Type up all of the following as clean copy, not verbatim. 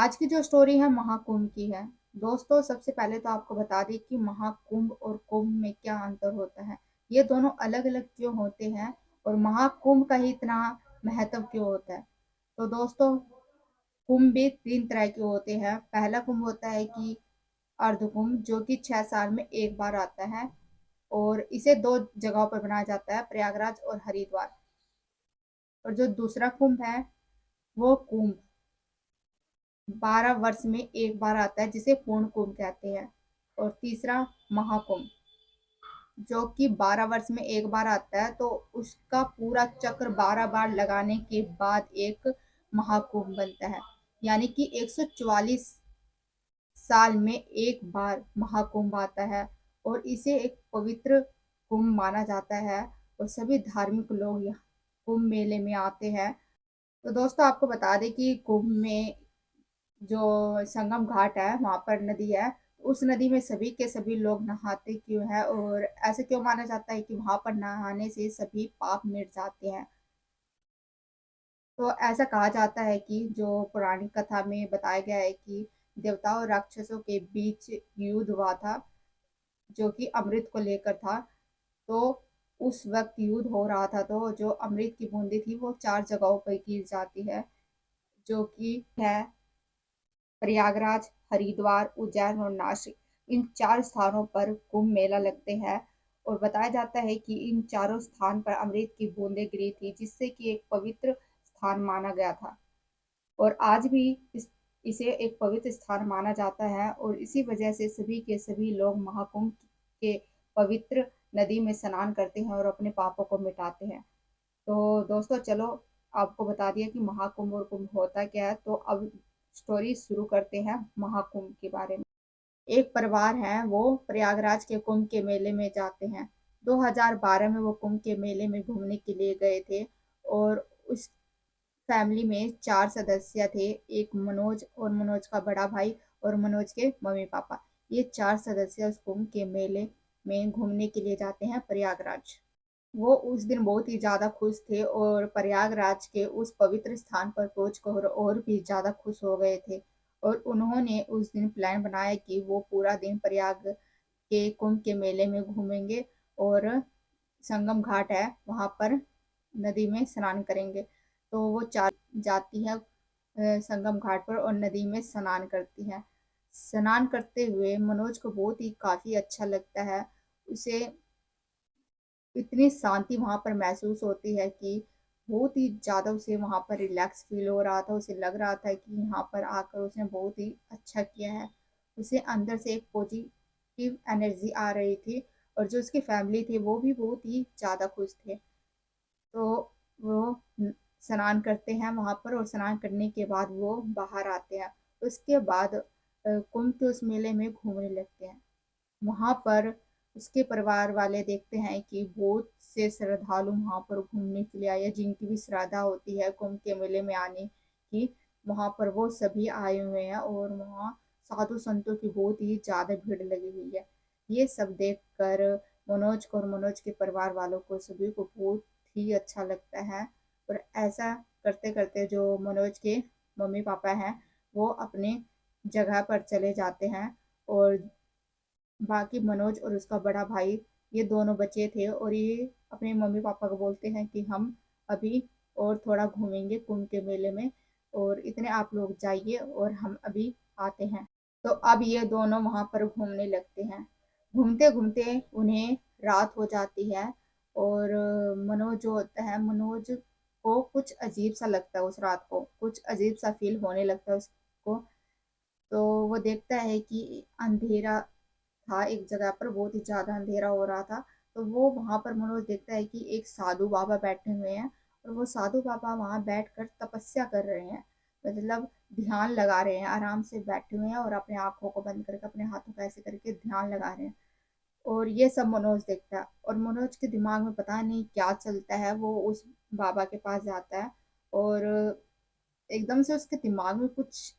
आज की जो स्टोरी है महाकुंभ की है। दोस्तों, सबसे पहले तो आपको बता दें कि महाकुंभ और कुंभ में क्या अंतर होता है। ये दोनों अलग अलग क्यों होते हैं और महाकुंभ का ही इतना महत्व क्यों होता है। तो दोस्तों, कुंभ भी तीन तरह के होते हैं। पहला कुंभ होता है कि अर्धकुंभ, जो कि 6 साल में एक बार आता है और इसे दो जगहों पर बनाया जाता है, प्रयागराज और हरिद्वार। और जो दूसरा कुंभ है वो कुंभ 12 वर्ष में एक बार आता है, जिसे पूर्ण कुंभ कहते हैं। और तीसरा महाकुंभ, जो कि 12 वर्ष में एक बार आता है, तो उसका पूरा चक्र 12 बार लगाने के बाद एक महाकुंभ बनता है। यानी कि 144 साल में एक बार महाकुंभ आता है और इसे एक पवित्र कुंभ माना जाता है। और सभी धार्मिक लोग यहाँ कुंभ मेले में आते हैं। तो दोस्तों, आपको बता दें कि कुंभ में जो संगम घाट है वहां पर नदी है। उस नदी में सभी के सभी लोग नहाते क्यों है और ऐसे क्यों माना जाता है कि वहां पर नहाने से सभी पाप मिट जाते हैं। तो ऐसा कहा जाता है कि जो पौराणिक कथा में बताया गया है कि देवताओं और राक्षसों के बीच युद्ध हुआ था, जो कि अमृत को लेकर था। तो उस वक्त युद्ध हो रहा था, तो जो अमृत की बूंदी थी वो चार जगहों पर गिर जाती है, जो कि है प्रयागराज, हरिद्वार, उज्जैन और नासिक। इन चार स्थानों पर कुंभ मेला लगते हैं। और बताया जाता है कि इन चारों स्थान पर अमृत की बूंदें गिरी थी, जिससे कि एक पवित्र स्थान माना गया था। और आज भी इसे एक पवित्र स्थान माना जाता है और इसी वजह से सभी के सभी लोग महाकुंभ के पवित्र नदी में स्नान करते हैं और अपने पापों को मिटाते हैं। तो दोस्तों, चलो, आपको बता दिया कि महाकुंभ और कुंभ होता क्या है, तो अब स्टोरी शुरू करते हैं महाकुंभ के बारे में। एक परिवार है, वो प्रयागराज के कुंभ के मेले में जाते हैं। 2012 में वो कुंभ के मेले में घूमने के लिए गए थे। और उस फैमिली में चार सदस्य थे। एक मनोज और मनोज का बड़ा भाई और मनोज के मम्मी पापा। ये चार सदस्य उस कुंभ के मेले में घूमने के लिए जाते हैं प्रयागराज। वो उस दिन बहुत ही ज्यादा खुश थे और प्रयागराज के उस पवित्र स्थान पर पहुंचकर और भी ज्यादा खुश हो गए थे। और उन्होंने उस दिन प्लान बनाया कि वो पूरा दिन प्रयाग के कुंभ के मेले में घूमेंगे और संगम घाट है वहां पर नदी में स्नान करेंगे। तो वो चार जाती है संगम घाट पर और नदी में स्नान करती है। स्नान करते हुए मनोज को बहुत ही काफी अच्छा लगता है। उसे इतनी शांति वहां पर महसूस होती है कि बहुत ही ज्यादा उसे वहां पर रिलैक्स फील हो रहा था। उसे लग रहा था कि यहाँ पर आकर उसने बहुत ही अच्छा किया है। उसे अंदर से एक पॉजिटिव एनर्जी आ रही थी। और जो उसकी फैमिली थी वो भी बहुत ही ज्यादा खुश थे। तो वो स्नान करते हैं वहां पर और स्नान करने के बाद वो बाहर आते हैं। उसके बाद कुंभ के उस मेले में घूमने लगते हैं। वहां पर उसके परिवार वाले देखते हैं कि बहुत से श्रद्धालु वहां पर घूमने के लिए आए हैं, जिनकी भी श्रद्धा होती है कुंभ के मेले में आने की। वहां पर वो सभी आए हुए हैं और वहाँ साधु संतों की बहुत ही ज्यादा भीड़ लगी हुई है। ये सब देखकर मनोज को और मनोज के परिवार वालों को सभी को बहुत ही अच्छा लगता है। और ऐसा करते करते जो मनोज के मम्मी पापा हैं वो अपने जगह पर चले जाते हैं। और बाकी मनोज और उसका बड़ा भाई, ये दोनों बचे थे और ये अपने मम्मी पापा को बोलते हैं कि हम अभी और थोड़ा घूमेंगे कुंभ के मेले में, और इतने आप लोग जाइए और हम अभी आते हैं। तो अब ये दोनों वहां पर घूमने लगते हैं। घूमते घूमते उन्हें रात हो जाती है। और मनोज जो होता है, मनोज को कुछ अजीब सा लगता है। उस रात को कुछ अजीब सा फील होने लगता है उसको। तो वो देखता है कि अंधेरा था एक जगह पर, बहुत ही ज्यादा अंधेरा हो रहा था। तो वो वहां पर मनोज देखता है कि एक साधु बाबा बैठे हुए हैं। और वो साधु बाबा वहां बैठकर तपस्या कर रहे हैं, मतलब ध्यान लगा रहे हैं। आराम से बैठे हुए हैं और अपने आंखों को बंद करके अपने हाथों को ऐसे करके ध्यान लगा रहे हैं। और ये सब मनोज देखता है और मनोज के दिमाग में पता नहीं क्या चलता है। वो उस बाबा के पास जाता है और एकदम से उसके दिमाग में कुछ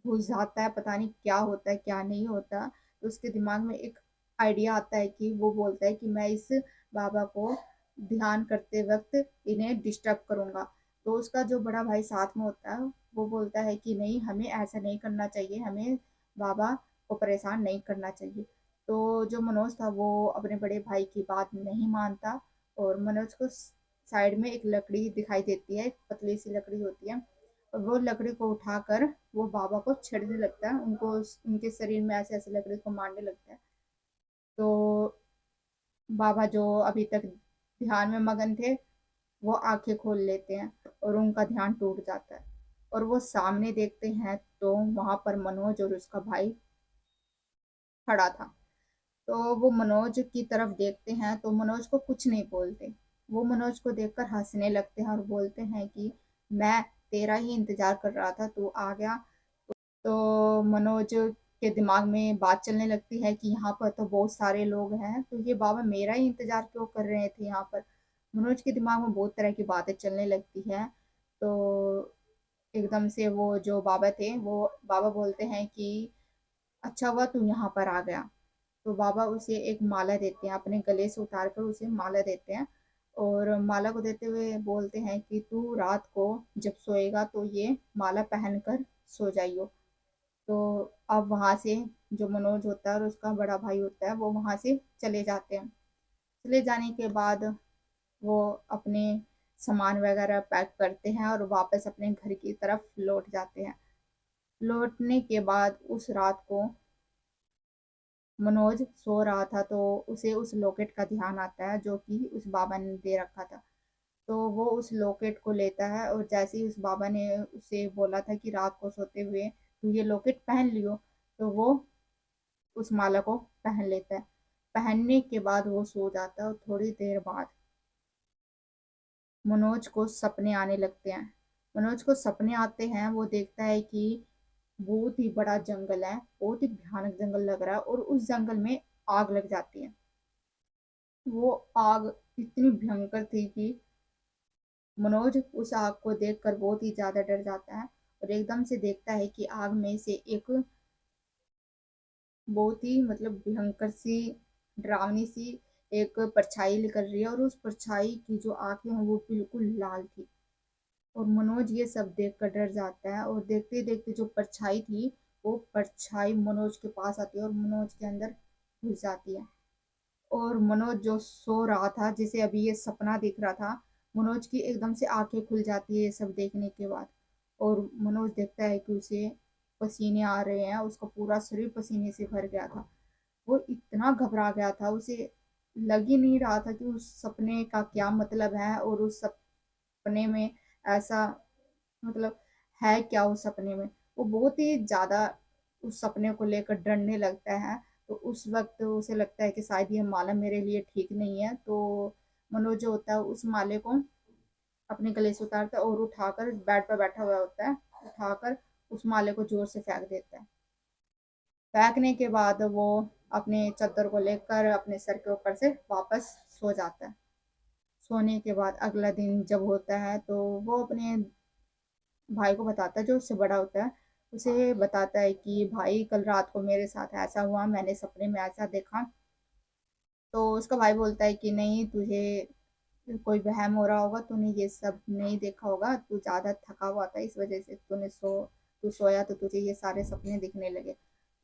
घुस जाता है। पता नहीं क्या होता है क्या नहीं होता। तो उसके दिमाग में एक आइडिया आता है कि वो बोलता है कि मैं इस बाबा को ध्यान करते वक्त इन्हें डिस्टर्ब करूंगा। तो उसका जो बड़ा भाई साथ में होता है वो बोलता है कि नहीं, हमें ऐसा नहीं करना चाहिए, हमें बाबा को परेशान नहीं करना चाहिए। तो जो मनोज था वो अपने बड़े भाई की बात नहीं मानता, और मनोज को साइड में एक लकड़ी दिखाई देती है, एक पतली सी लकड़ी होती है, और वो लकड़ी को उठाकर वो बाबा को छेड़ने लगता है, उनको उनके शरीर में ऐसे ऐसे लकड़ी को मारने लगता है। तो बाबा जो अभी तक ध्यान में मगन थे, वो आंखें खोल लेते हैं और उनका ध्यान टूट जाता है, और वो सामने देखते हैं तो वहां पर मनोज और उसका भाई खड़ा था। तो वो मनोज की तरफ देखते हैं तो मनोज को कुछ नहीं बोलते। वो मनोज को देखकर हंसने लगते हैं और बोलते हैं कि मैं तेरा ही इंतजार कर रहा था, तू आ गया। तो मनोज के दिमाग में बात चलने लगती है कि यहाँ पर तो बहुत सारे लोग हैं, तो ये बाबा मेरा ही इंतजार क्यों कर रहे थे यहाँ पर। मनोज के दिमाग में बहुत तरह की बातें चलने लगती है। तो एकदम से वो जो बाबा थे वो बाबा बोलते हैं कि अच्छा हुआ तू यहाँ पर आ गया। तो बाबा उसे एक माला देते हैं, अपने गले से उतार कर उसे माला देते हैं, और माला को देते हुए बोलते हैं कि तू रात को जब सोएगा तो ये माला पहन कर सो जाइयो। तो अब वहां से जो मनोज होता है और उसका बड़ा भाई होता है वो वहां से चले जाते हैं। चले जाने के बाद वो अपने सामान वगैरह पैक करते हैं और वापस अपने घर की तरफ लौट जाते हैं। लौटने के बाद उस रात को मनोज सो रहा था, तो उसे उस लॉकेट का ध्यान आता है जो कि उस बाबा ने दे रखा था। तो वो उस लॉकेट को लेता है, और जैसे ही उस बाबा ने उसे बोला था कि रात को सोते हुए तो ये लॉकेट पहन लियो, तो वो उस माला को पहन लेता है। पहनने के बाद वो सो जाता है, और थोड़ी देर बाद मनोज को सपने आने लगते हैं। मनोज को सपने आते हैं, वो देखता है कि बहुत ही बड़ा जंगल है, बहुत ही भयानक जंगल लग रहा है, और उस जंगल में आग लग जाती है। वो आग इतनी भयंकर थी कि मनोज उस आग को देखकर बहुत ही ज्यादा डर जाता है, और एकदम से देखता है कि आग में से एक बहुत ही मतलब भयंकर सी, डरावनी सी एक परछाई निकल रही है, और उस परछाई की जो आंखें हैं वो बिल्कुल लाल थी। और मनोज ये सब देख कर डर जाता है, और देखते देखते जो परछाई थी वो परछाई मनोज के पास आती है और मनोज के अंदर घुस जाती है। और मनोज जो सो रहा था, जिसे अभी ये सपना दिख रहा था, मनोज की एकदम से आंखें खुल जाती है ये सब देखने के बाद। और मनोज देखता है कि उसे पसीने आ रहे हैं, उसका पूरा शरीर पसीने से भर गया था। वो इतना घबरा गया था, उसे लग ही नहीं रहा था कि उस सपने का क्या मतलब है, और उस सपने में ऐसा मतलब है क्या उस सपने में। वो बहुत ही ज्यादा उस सपने को लेकर डरने लगता है। तो उस वक्त उसे लगता है कि शायद ये माला मेरे लिए ठीक नहीं है। तो मनोज जो होता है उस माले को अपने गले से उतारता है, और उठाकर बेड पर बैठा हुआ होता है, उठाकर उस माले को जोर से फेंक देता है। फेंकने के बाद वो अपने चद्दर को लेकर अपने सर के ऊपर से वापस सो जाता है। सोने के बाद अगला दिन जब होता है तो वो अपने भाई को बताता है, जो उससे बड़ा होता है, उसे बताता है कि भाई कल रात को मेरे साथ ऐसा हुआ, मैंने सपने में ऐसा देखा। तो उसका भाई बोलता है कि नहीं, तुझे कोई वहम हो रहा होगा, तूने ये सब नहीं देखा होगा, तू ज्यादा थका हुआ था इस वजह से तू सोया तो तुझे ये सारे सपने दिखने लगे।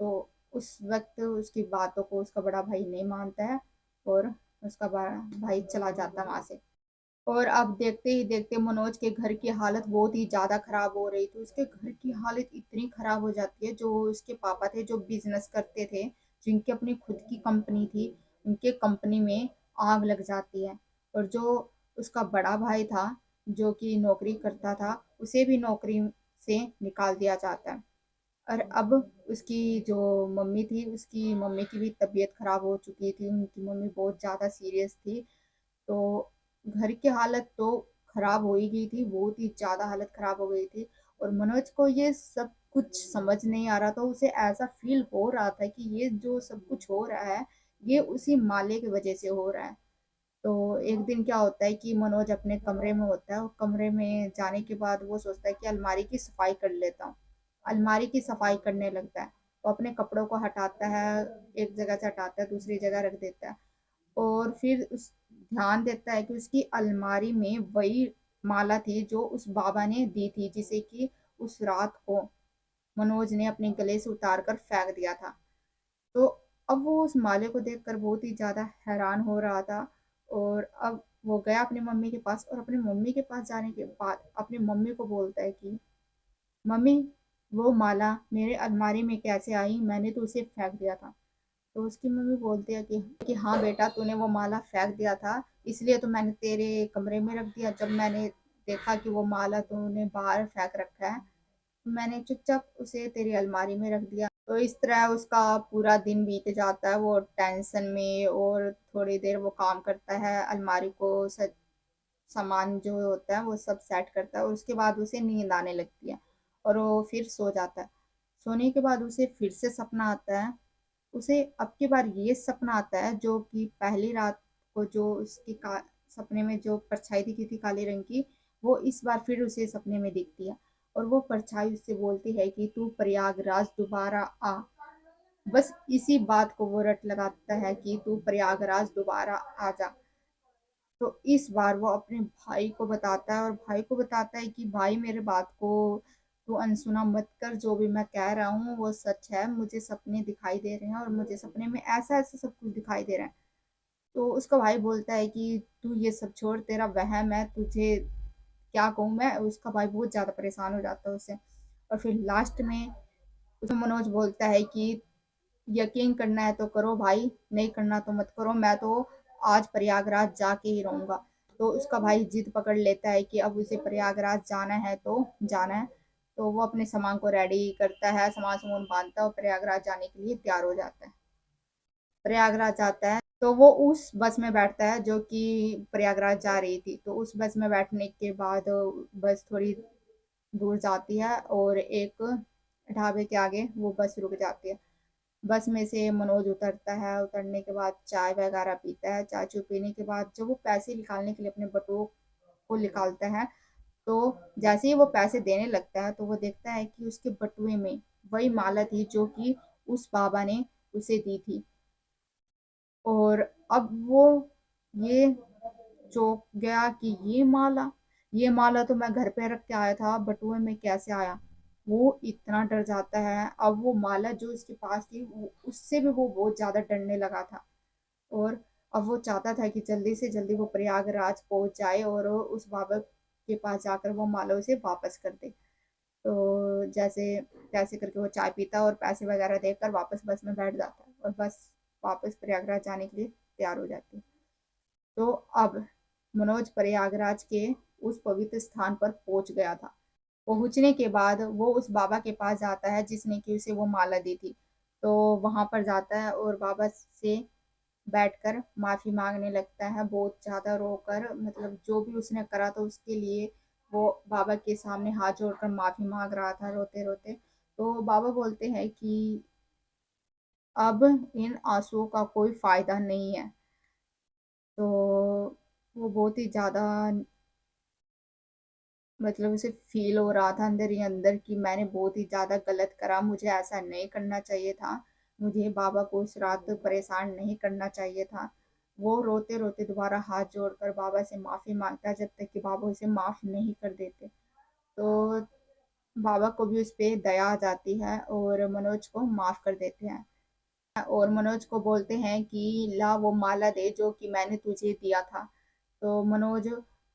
तो उस वक्त उसकी बातों को उसका बड़ा भाई नहीं मानता है, और उसका बड़ा भाई चला जाता है वहां से। और अब देखते ही देखते मनोज के घर की हालत बहुत ही ज्यादा खराब हो रही थी। उसके घर की हालत इतनी खराब हो जाती है, जो उसके पापा थे जो बिजनेस करते थे, जिनकी अपनी खुद की कंपनी थी, उनके कंपनी में आग लग जाती है। और जो उसका बड़ा भाई था जो कि नौकरी करता था, उसे भी नौकरी से निकाल दिया जाता है। और अब उसकी जो मम्मी थी, उसकी मम्मी की भी तबीयत खराब हो चुकी थी, उनकी मम्मी बहुत ज्यादा सीरियस थी। तो घर की हालत तो खराब हो ही गई थी, बहुत ही ज्यादा हालत खराब हो गई थी। और मनोज को ये सब कुछ समझ नहीं आ रहा था, उसे ऐसा फील हो रहा था कि ये जो सब कुछ हो रहा है ये उसी माले की वजह से हो रहा है। तो एक दिन क्या होता है कि मनोज अपने कमरे में होता है, और कमरे में जाने के बाद वो सोचता है कि अलमारी की सफाई कर लेता हूँ। अलमारी की सफाई करने लगता है, वो अपने कपड़ों को हटाता है, एक जगह से हटाता है दूसरी जगह रख देता है। और फिर उस ध्यान देता है कि उसकी अलमारी में वही माला थी जो उस बाबा ने दी थी, जिसे कि उस रात को मनोज ने अपने गले से उतार कर फेंक दिया था। तो अब वो उस माले को देखकर बहुत ही ज़्यादा हैरान हो रहा था। और अब वो गया अपनी मम्मी के पास, और अपनी मम्मी के पास जाने के बाद अपनी मम्मी को बोलता है कि मम्मी, वो माला मेरे अलमारी में कैसे आई, मैंने तो उसे फेंक दिया था। तो उसकी मम्मी बोलती है कि हाँ बेटा, तूने वो माला फेंक दिया था, इसलिए तो मैंने तेरे कमरे में रख दिया। जब मैंने देखा कि वो माला तूने बाहर फेंक रखा है, मैंने चुपचाप उसे तेरी अलमारी में रख दिया। तो इस तरह उसका पूरा दिन बीत जाता है वो टेंशन में, और थोड़ी देर वो काम करता है, अलमारी को सामान जो होता है वो सब सेट करता है, और उसके बाद उसे नींद आने लगती है और वो फिर सो जाता है। सोने के बाद उसे फिर से सपना आता है। उसे अब की बार ये सपना आता है जो कि पहली रात को जो उसकी सपने में जो परछाई दिखी थी काले रंग की, वो इस बार फिर उसे सपने में दिखती है। और वो परछाई उससे बोलती है कि तू प्रयागराज दोबारा आ। बस इसी बात को वो रट लगाता है कि तू प्रयागराज दोबारा आ जा। तो इस बार वो अपने भाई को बताता है, और भाई को बताता है कि भाई, मेरे बात को तू अनसुना मत कर, जो भी मैं कह रहा हूँ वो सच है, मुझे सपने दिखाई दे रहे हैं और मुझे सपने में ऐसा ऐसा सब कुछ दिखाई दे रहा है। तो उसका भाई बोलता है कि तू ये सब छोड़, तेरा वहम है, तुझे क्या कहूँ मैं। उसका भाई बहुत ज्यादा परेशान हो जाता है उससे। और फिर लास्ट में उसमें मनोज बोलता है कि यकीन करना है तो करो भाई, नहीं करना तो मत करो, मैं तो आज प्रयागराज जाके ही रहूंगा। तो उसका भाई जिद पकड़ लेता है कि अब उसे प्रयागराज जाना है तो जाना है। तो वो अपने सामान को रेडी करता है, सामान सामान बांधता है और प्रयागराज जाने के लिए तैयार हो जाता है। प्रयागराज जाता है तो वो उस बस में बैठता है जो कि प्रयागराज जा रही थी। तो उस बस में बैठने के बाद बस थोड़ी दूर जाती है, और एक ढाबे के आगे वो बस रुक जाती है। बस में से मनोज उतरता है, उतरने के बाद चाय वगैरह पीता है। चाय चू पीने के बाद जब वो पैसे निकालने के लिए अपने बटुओं को निकालता है, तो जैसे ही वो पैसे देने लगता है तो वो देखता है कि उसके बटुए में वही माला थी जो कि उस बाबा ने उसे दी थी। और अब वो ये चौंक गया कि ये माला तो मैं घर पे रख के आया था, बटुए में कैसे आया। वो इतना डर जाता है। अब वो माला जो उसके पास थी उससे भी वो बहुत ज्यादा डरने लगा था। और अब वो चाहता था कि जल्दी से जल्दी वो प्रयागराज पहुंच जाए और उस बाबा के पास जाकर वो माला उसे वापस कर दे। तो जैसे तैसे करके वो चाय पीता और पैसे वगैरह देकर वापस बस में बैठ जाता है, और बस वापस प्रयागराज जाने के लिए तैयार हो जाती है। तो अब मनोज प्रयागराज के उस पवित्र स्थान पर पहुंच गया था। पहुंचने के बाद वो उस बाबा के पास जाता है जिसने कि उसे वो माला दी थी। तो वहां पर जाता है और बाबा से बैठकर माफी मांगने लगता है, बहुत ज्यादा रोकर, मतलब जो भी उसने करा था उसके लिए वो बाबा के सामने हाथ जोड़कर माफी मांग रहा था रोते रोते। तो बाबा बोलते हैं कि अब इन आंसुओं का कोई फायदा नहीं है। तो वो बहुत ही ज्यादा, मतलब उसे फील हो रहा था अंदर ही अंदर कि मैंने बहुत ही ज्यादा गलत करा, मुझे ऐसा नहीं करना चाहिए था, मुझे बाबा को उस रात परेशान नहीं करना चाहिए था। वो रोते रोते दोबारा हाथ जोड़कर बाबा से माफी मांगता है, जब तक कि बाबा उसे माफ नहीं कर देते। तो बाबा को भी उस पे दया आ जाती है और मनोज को माफ कर देते हैं। और मनोज को बोलते हैं कि ला वो माला दे जो कि मैंने तुझे दिया था। तो मनोज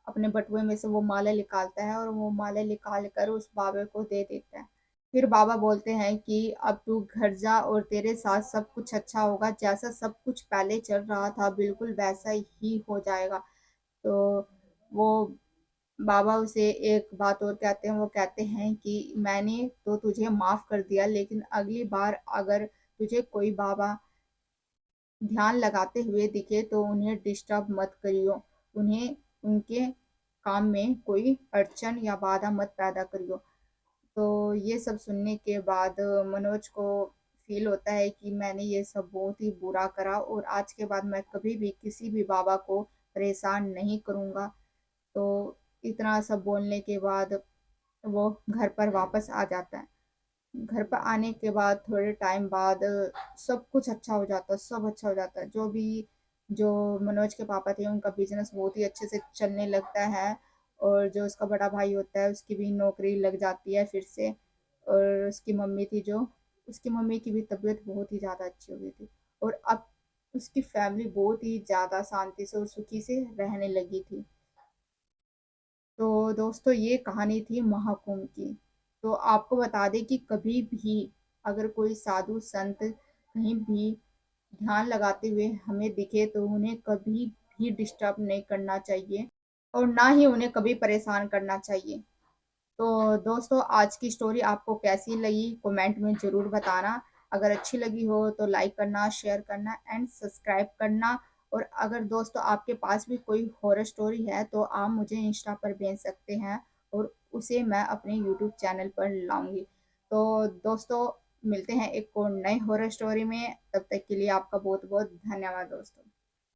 अपने बटुए में से वो माला निकालता है और वो माला निकाल कर उस बाबा को दे देता है। फिर बाबा बोलते हैं कि अब तू घर जा और तेरे साथ सब कुछ अच्छा होगा, जैसा सब कुछ पहले चल रहा था बिल्कुल वैसा ही हो जाएगा। तो वो बाबा उसे एक बात और कहते हैं, वो कहते हैं कि मैंने तो तुझे माफ कर दिया, लेकिन अगली बार अगर तुझे कोई बाबा ध्यान लगाते हुए दिखे तो उन्हें डिस्टर्ब मत करियो, उन्हें उनके काम में कोई अड़चन या बाधा मत पैदा करियो। तो ये सब सुनने के बाद मनोज को फील होता है कि मैंने ये सब बहुत ही बुरा करा, और आज के बाद मैं कभी भी किसी भी बाबा को परेशान नहीं करूँगा। तो इतना सब बोलने के बाद वो घर पर वापस आ जाता है। घर पर आने के बाद थोड़े टाइम बाद सब कुछ अच्छा हो जाता है, सब अच्छा हो जाता है। जो मनोज के पापा थे उनका बिजनेस बहुत ही अच्छे से चलने लगता है। और जो उसका बड़ा भाई होता है उसकी भी नौकरी लग जाती है फिर से। और उसकी मम्मी थी जो, उसकी मम्मी की भी तबीयत बहुत ही ज़्यादा अच्छी हो गई थी। और अब उसकी फैमिली बहुत ही ज़्यादा शांति से और सुखी से रहने लगी थी। तो दोस्तों ये कहानी थी महाकुंभ की। तो आपको बता दें कि कभी भी अगर कोई साधु संत कहीं भी ध्यान लगाते हुए हमें दिखे तो उन्हें कभी भी डिस्टर्ब नहीं करना चाहिए और ना ही उन्हें कभी परेशान करना चाहिए। तो दोस्तों आज की स्टोरी आपको कैसी लगी कमेंट में ज़रूर बताना। अगर अच्छी लगी हो तो लाइक करना, शेयर करना एंड सब्सक्राइब करना। और अगर दोस्तों आपके पास भी कोई हॉरर स्टोरी है तो आप मुझे इंस्टा पर भेज सकते हैं और उसे मैं अपने यूट्यूब चैनल पर लाऊंगी। तो दोस्तों मिलते हैं एक और नए हॉरर स्टोरी में, तब तक के लिए आपका बहुत बहुत धन्यवाद दोस्तों।